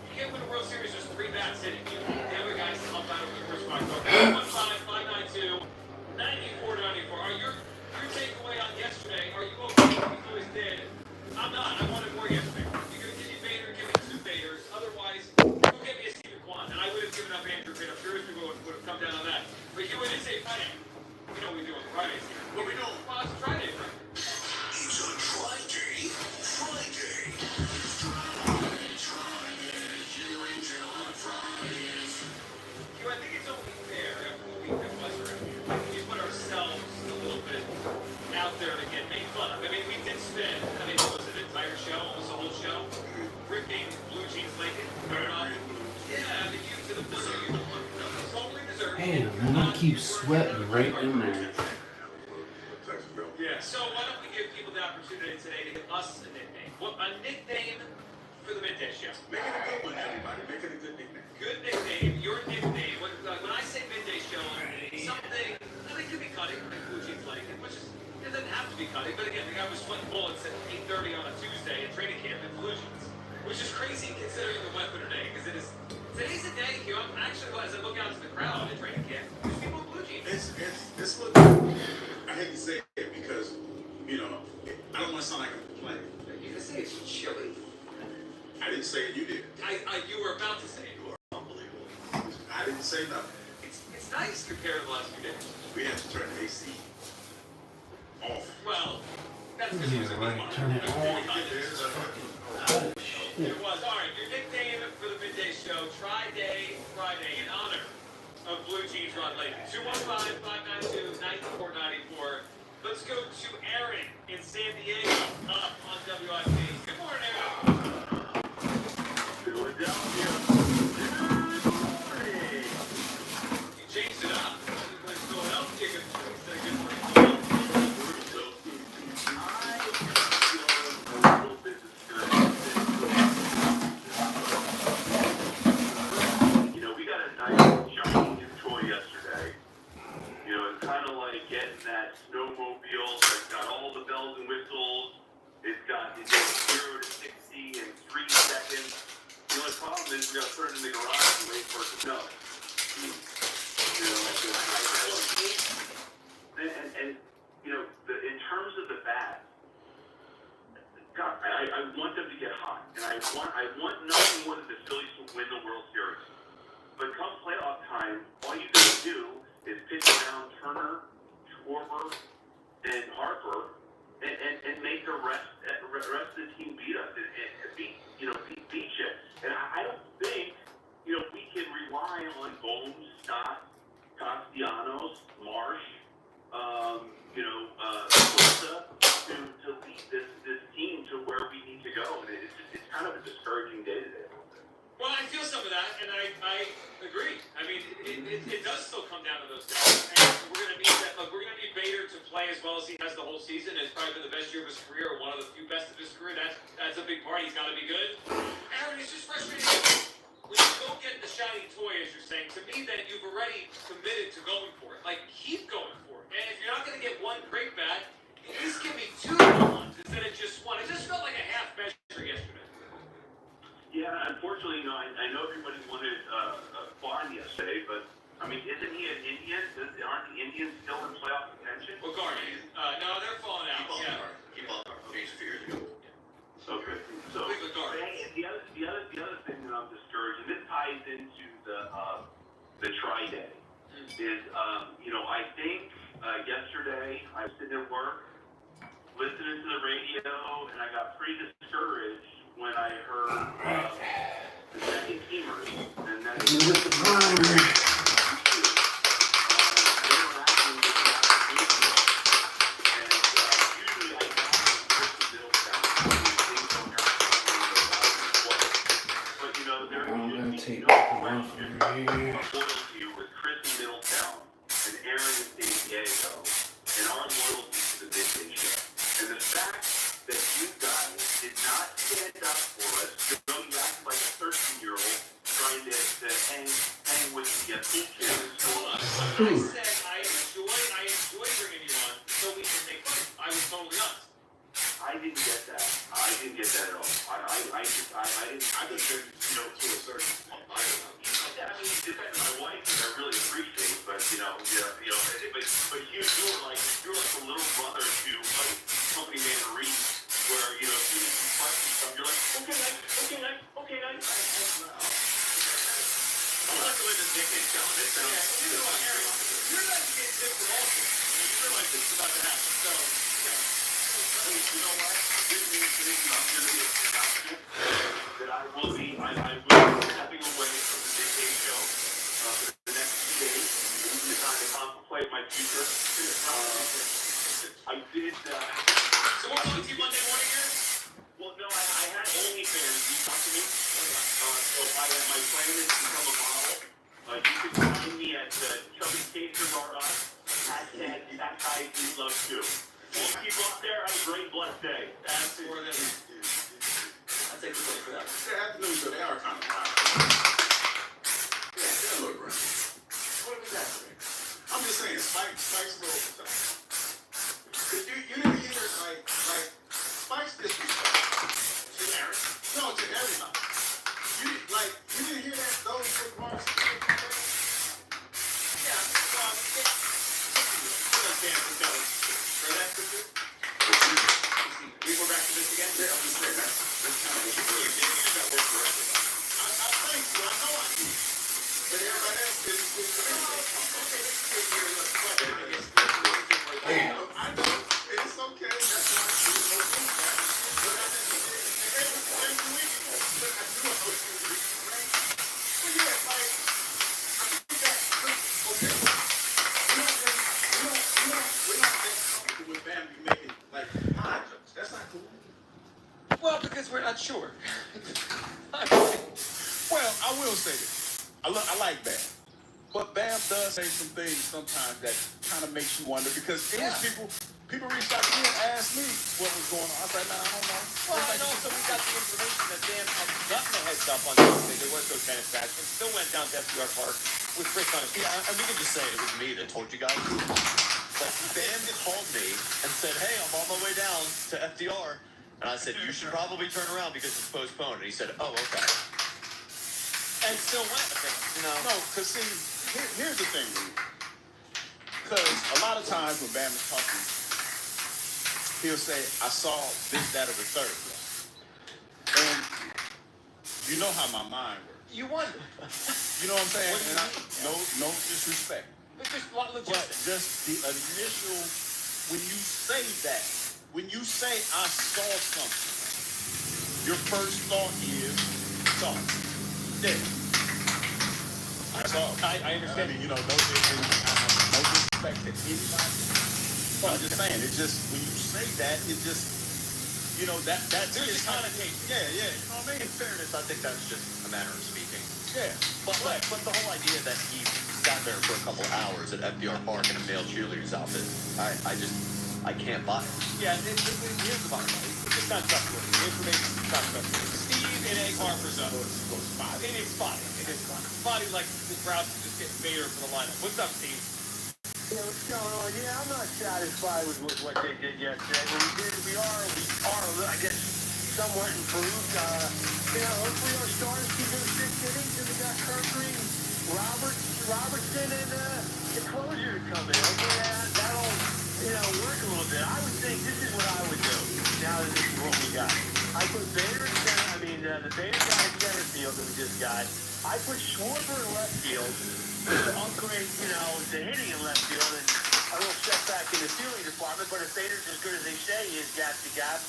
You can't win a World Series just three bats hitting you. The other guys to help out over the first five. 1-5-592-9494. Are your takeaway on yesterday? Are you okay with what you always did? I'm not. I wanted more yesterday. You're gonna give me Bader, give me two Baders. Otherwise, go get me a Stephen Kwan, and I would have given up Andrew Pitt. I'm sure people would have come down on that. But you would say Friday. You know what we do on Fridays here. What we do? Well, it's Friday, right? It's a Friday. I think it's only fair after the week that was around here. We put ourselves a little bit out there to get made fun of. I mean, we did spend, what was it, an entire show, almost a whole show, ripping Blue Jeans Lincoln. Yeah, the youth to the blue. Totally deserved. Damn, man, I keep sweating right in there. Yeah, so why don't we give people the opportunity today to give us a nickname? What a nickname for the midday show. Make it a good one, everybody. Make it a good nickname. Good nickname, your nickname. When I say midday show, something, it could be cutting, like Blue Jeans Lincoln, which is, it doesn't have to be cutting, but again, the guy was sweating bullets at 8:30 on a Tuesday at training camp in Blue Jeans, which is crazy considering the weather today, because today's the day, you know, actually, as I look out to the crowd at training camp, there's people in Blue Jeans. It's what I hate to say it because, you know, I don't want to sound like I'm complaining. You can say it's chilly. I didn't say it, you did. You were about to say it. Unbelievable. I didn't say nothing. It's nice compared to the last few days. We have to turn the AC off. Well, that's because it was a right, turn it on. It was. All right, your nickname for the midday show, Tri-Day Friday, in honor of Blue Jeans Rod Lady. 215-592-9494. Let's go to Aaron in San Diego, up on WIP. Good morning, Aaron. Philadelphia. You changed it up. Philadelphia, good morning. We got a nice giant toy yesterday. It's kind of like getting that snowmobile that's got all the bells and whistles. It goes 0 to 60 in 3 seconds. The only problem is we got to put it in the garage and wait for it to snow. In terms of the bat, God, I want them to get hot, and I want nothing more than the Phillies to win the World Series. But come playoff time, all you got to do is pitch down Turner, Schwarber, and Harper, and make the rest of the team beat us and beat you. And I don't think we can rely on Gomes, Stott, Castellanos, Marsh, Sosa to lead this team to where we need to go. And it's kind of a discouraging day today. Well, I feel some of that, and I agree. I mean, it does still come down to those guys. And we're going to need that. Look, we're going to need Bader to play as well as he has the whole season. It's probably been the best year of his career, or one of the few best of his career. That's a big part. He's got to be good. Aaron, it's just frustrating. when you don't get the shiny toy, as you're saying, to me, then you've already committed to going for it. Like, keep going for it. And if you're not going to get one great bat, at least give me 2 good ones instead of just one. It just felt like a half measure yesterday. Yeah, unfortunately, I know everybody wanted Vaughn yesterday, but I mean, isn't he an Indian? Aren't the Indians still in playoff contention? Well, Guardians. No, they're falling out. Keep on. Changed a few years ago. Okay. So Cleveland Guardians. the other thing that I'm discouraged, and this ties into the tri-day, is I think yesterday I was sitting at work listening to the radio, and I got pretty discouraged when I heard the second teamers, and that is interacting with the application. And usually I have Christian Middletown, things don't but there should be no question of loyalty with Chris Middletown and Aaron and San Diego, and our loyalty to the Big Day Show. And the fact that you guys did not stand up for us, going back like a 13-year-old trying to hang with the teachers. I said I enjoy bringing you on so we can make fun. I was totally honest. I didn't get that. I didn't get that at all. I just didn't, to a certain point. I mean, it depends on my wife, which I really appreciate, but but you were like a little brother to like company man Reed, where she was fighting stuff. You're like, okay, nice. I like the way the nickname sounds. It sounds. You're not to get tipped at all. You realize it's about to happen. So, you know what? This means I'm going to be a announcement that I will be stepping away from the Big Day Show for the next 2 days to kind of contemplate my future. I did. So what's on to you Monday morning here? Well, no, I had OnlyFans reach out to me. So my plan is to become a model. You can find me at ChubbyCases.com. # that guy we love too. Well, keep up there. Have a great, blessed day. That's more than. I'll take the play for that. Yeah, afternoons, so they are kind of wild. Yeah, they're a little ground. What was that? I'm just saying, Spike's little stuff. Cause you didn't hear it like Spike's disrespect. To Aaron? No, to everybody. You didn't hear those remarks? Yeah, we go back to this again? Yeah, I'm just saying, that's kind of what you really did. You got work for everybody. I think so. I know I do. But everybody else didn't do it. I know. It's okay. That's why I do no feedback. But I think every week, but I do know it's going to be great. But yeah, I think that's okay. We're not that comfortable with Bam making high jokes. That's not cool. Well, because we're not sure. Well, I will say this. I like Bam. But Bam does say some things sometimes that kind of makes you wonder because it was people reached out to me and asked me what was going on. I was like, man, I don't know. Well, and also we got the information that Bam had gotten a heads up on Tuesday. There was no tennis match and still went down to FDR Park with Chris on his feet. Yeah, and we can just say it was me that told you guys. Like, Bam called me and said, hey, I'm on my way down to FDR. And I said, you should probably turn around because it's postponed. And he said, oh, okay. And still went, I think. No, because see, here's the thing. Because a lot of times when Bam is talking, he'll say, I saw this, that, or the third. And you know how my mind works. You wonder. You know what I'm saying? And no disrespect. It's just what But just the initial, when you say that, when you say I saw something, your first thought is saw. Yeah. I saw. I understand. I mean, no disrespect to anybody. But I'm just saying, it just, when you say that, it just, that's There's a connotation. Yeah. You know what I mean? In fairness, I think that's just a manner of speaking. Yeah. But the whole idea that he sat there for a couple hours at FDR Park in a male cheerleader's outfit, I can't buy it. Yeah, here's the bottom line. It's just not trustworthy. The information is not trustworthy. Steve in Egg Harbor zone. It is spotty. It is spotty. Spotty like the Browns can just get Bader for the lineup. What's up, Steve? Yeah, what's going on? Yeah, I'm not satisfied with what they did yesterday. But we are, I guess, somewhat improved. Hopefully our starters can go 6 innings, and we got Kirkry, Robertson, and the closer to come in. Hopefully that'll, work a little bit. I would think this is what I would do now that this is what we got. I put Bader in center. The Bader guy in center field that we just got. I put Schwarber in left field to upgrade, the hitting in left field, and a little setback in the fielding department. But if Bader's as good as they say he is, gap to gap,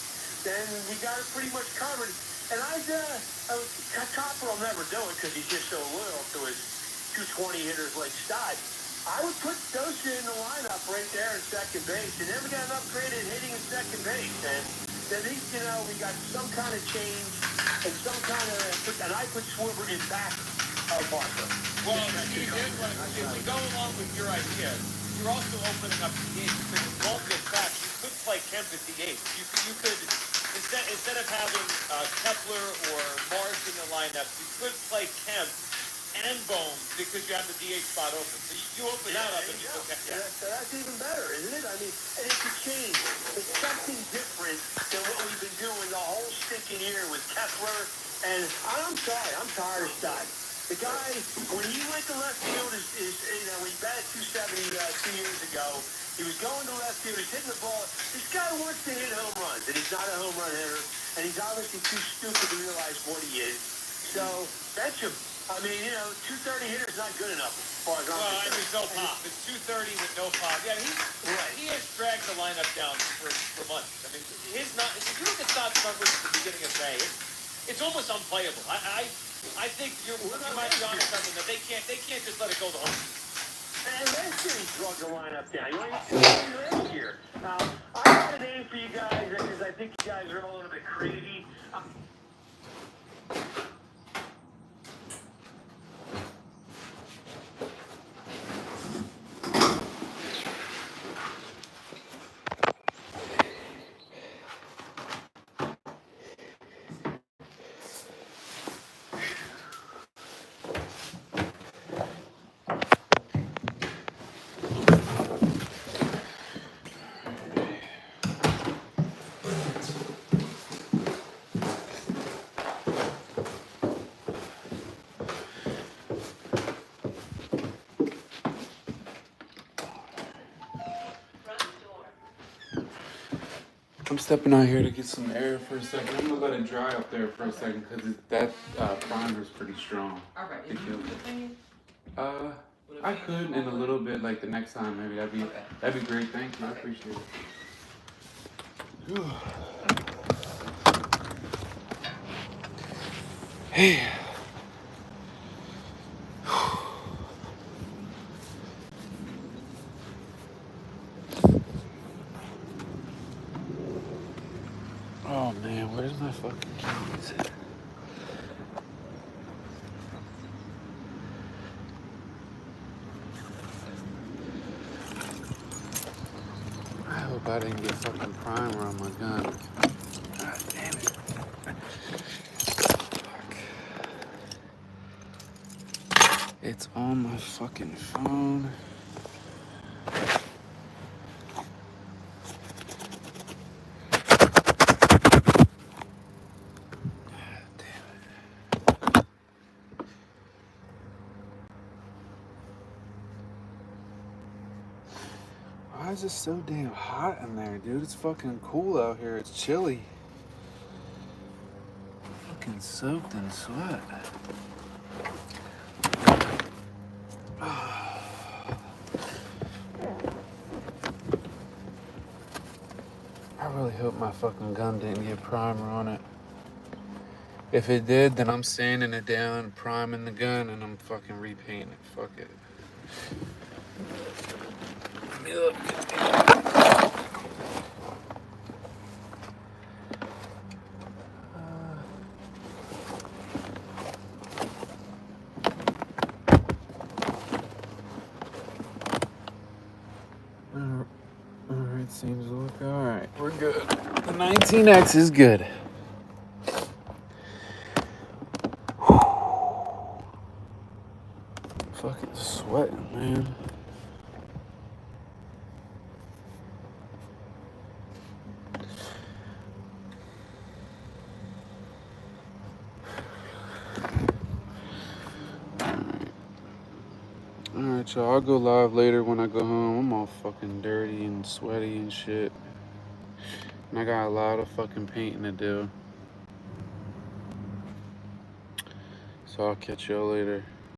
then we got it pretty much covered. And Copper will never do it because he's just so loyal to his 220 hitters like Stott. I would put Dosa in the lineup right there in second base, and then we got an upgraded hitting in second base, and at least we got some kind of change and some kind of. And I put Schwarber in back of Barker. Well, if we go along with your idea, you're also opening up the gate because it's multiple tracks. You could play Kemp at the 8th. You could instead of having Kepler or Mars in the lineup, you could play Kemp and Bohm because you have the DH spot open. So you open that up and you go back. Yeah. That's even better, isn't it? And it's a change. It's something different than what we've been doing the whole stinking year with Kepler. And I'm sorry, I'm tired of Stott. The guy, when he went to left field, when he batted 270 2 years ago, he was going to left field, he's hitting the ball. This guy wants to hit home runs, and he's not a home run hitter, and he's obviously too stupid to realize what he is. So, bench him. 230 hitter is not good enough as far as I'm concerned. And there's no pop. It's 230 with no pop. Yeah, he has dragged the lineup down for months. If you look at Stott's numbers at the beginning of May, it's almost unplayable. I think you might be onto something that they can't just let it go the whole season. And last year he drugged the lineup down. You want to see last year. Now, I got a name for you guys because I think you guys are a little bit crazy. I'm stepping out here to get some air for a second. I'm gonna let it dry up there for a second because that primer is pretty strong. All right. I could in a little bit, like the next time maybe. That'd be great. Thank you. I appreciate it. Hey. Oh man, where's my fucking keys? I hope I didn't get fucking primer on my gun. God damn it. Fuck. It's on my fucking phone. Why is it so damn hot in there, dude? It's fucking cool out here. It's chilly. Fucking soaked in sweat. I really hope my fucking gun didn't get primer on it. If it did, then I'm sanding it down, priming the gun, and I'm fucking repainting it. Fuck it. Let me look. Alright, seems to look alright. We're good. The 19X is good. fucking sweating, man. Alright, y'all. I'll go live later when I go home. I'm all fucking dirty and sweaty and shit. And I got a lot of fucking painting to do. So I'll catch y'all later.